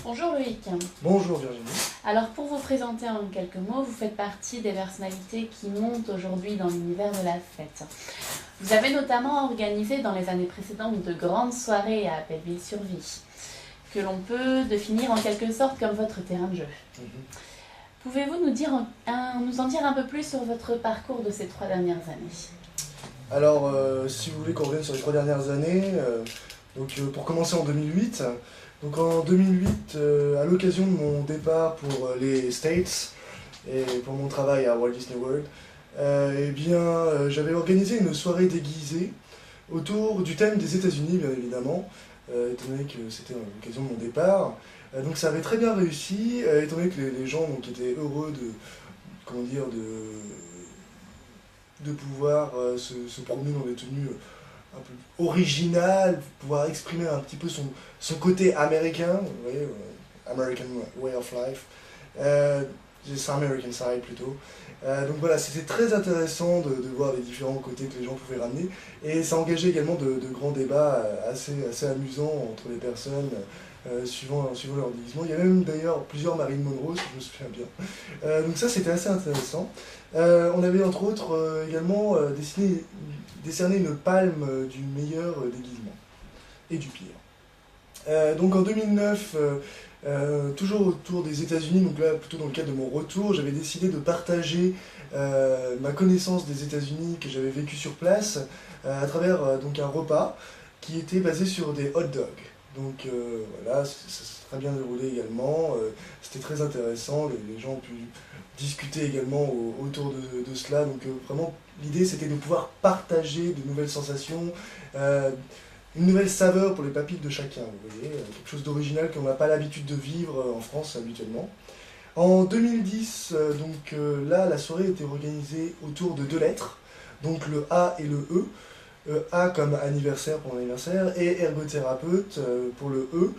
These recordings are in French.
Bonjour Loïc. Bonjour Virginie. Alors pour vous présenter en quelques mots, vous faites partie des personnalités qui montent aujourd'hui dans l'univers de la fête. Vous avez notamment organisé dans les années précédentes de grandes soirées à Belleville-sur-Vie, que l'on peut définir en quelque sorte comme votre terrain de jeu. Pouvez-vous nous en dire un peu plus sur votre parcours de ces 3 dernières années? Alors, si vous voulez qu'on revienne sur les 3 dernières années, pour commencer en 2008, donc en 2008, à l'occasion de mon départ pour les States et pour mon travail à Walt Disney World, j'avais organisé une soirée déguisée autour du thème des États-Unis, bien évidemment, étant donné que c'était à l'occasion de mon départ. Donc ça avait très bien réussi, étant donné que les gens étaient heureux de pouvoir se promener dans des tenues un peu originales, pouvoir exprimer un petit peu son côté américain, vous voyez, American way of life, c'est American side plutôt. Donc voilà, c'était très intéressant de voir les différents côtés que les gens pouvaient ramener, et ça engageait également de grands débats assez amusants entre les personnes, suivant leur déguisement. Il y avait même d'ailleurs plusieurs Marilyn Monroe, si je me souviens bien. Donc ça, c'était assez intéressant. On avait entre autres également décerné une palme du meilleur déguisement et du pire. Donc en 2009, toujours autour des États-Unis, donc là plutôt dans le cadre de mon retour, j'avais décidé de partager ma connaissance des États-Unis que j'avais vécu sur place à travers un repas qui était basé sur des hot dogs. Donc voilà, ça s'est très bien déroulé également, c'était très intéressant, les gens ont pu discuter également autour de cela, donc vraiment l'idée c'était de pouvoir partager de nouvelles sensations, une nouvelle saveur pour les papilles de chacun, vous voyez, quelque chose d'original qu'on n'a pas l'habitude de vivre en France habituellement. En 2010, là la soirée était organisée autour de 2 lettres, donc le A et le E. A comme anniversaire pour mon anniversaire et ergothérapeute pour le E,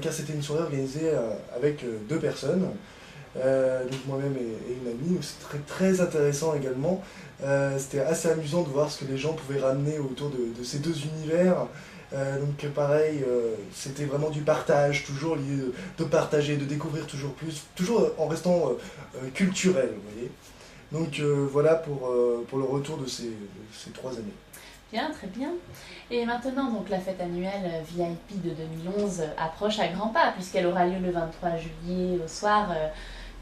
car c'était une soirée organisée avec 2 personnes, donc moi-même et une amie. C'est très intéressant également. C'était assez amusant de voir ce que les gens pouvaient ramener autour de ces 2 univers. Donc pareil, c'était vraiment du partage, toujours l'idée de partager, de découvrir toujours plus, toujours en restant culturel, vous voyez. Donc voilà pour le retour de ces 3 années. Bien, très bien. Et maintenant, donc, la fête annuelle VIP de 2011 approche à grands pas, puisqu'elle aura lieu le 23 juillet au soir.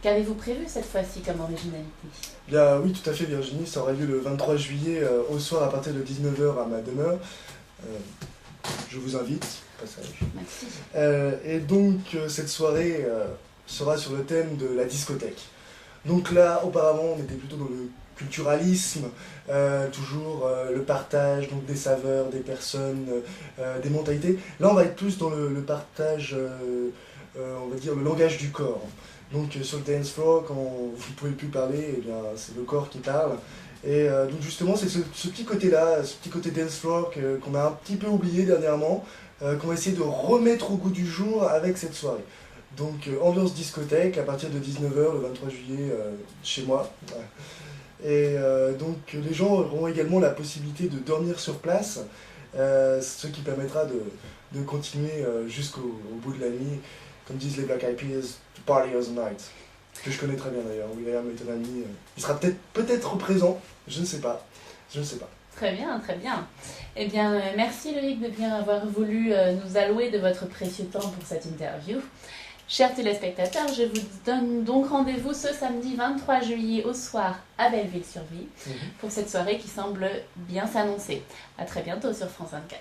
Qu'avez-vous prévu cette fois-ci comme originalité? Bien, oui, tout à fait Virginie, ça aura lieu le 23 juillet au soir à partir de 19 h à ma demeure. Je vous invite, au passage. Merci. Et donc, cette soirée sera sur le thème de la discothèque. Donc là, auparavant, on était plutôt dans le culturalisme, toujours le partage donc des saveurs, des personnes, des mentalités. Là, on va être plus dans le partage, on va dire le langage du corps. Donc sur le dance floor, quand vous ne pouvez plus parler, eh bien c'est le corps qui parle. Et donc justement, c'est ce petit côté-là, ce petit côté dance floor qu'on a un petit peu oublié dernièrement, qu'on va essayer de remettre au goût du jour avec cette soirée. Donc ambiance discothèque à partir de 19 h le 23 juillet chez moi. Et donc les gens auront également la possibilité de dormir sur place, ce qui permettra de continuer jusqu'au bout de la nuit, comme disent les Black Eyed Peas, to party all night, que je connais très bien d'ailleurs. William est un ami, il sera peut-être présent, je ne sais pas. Très bien, très bien. Eh bien, merci Loïc de bien avoir voulu nous allouer de votre précieux temps pour cette interview. Chers téléspectateurs, je vous donne donc rendez-vous ce samedi 23 juillet au soir à Belleville-sur-Vie pour cette soirée qui semble bien s'annoncer. A très bientôt sur France 24.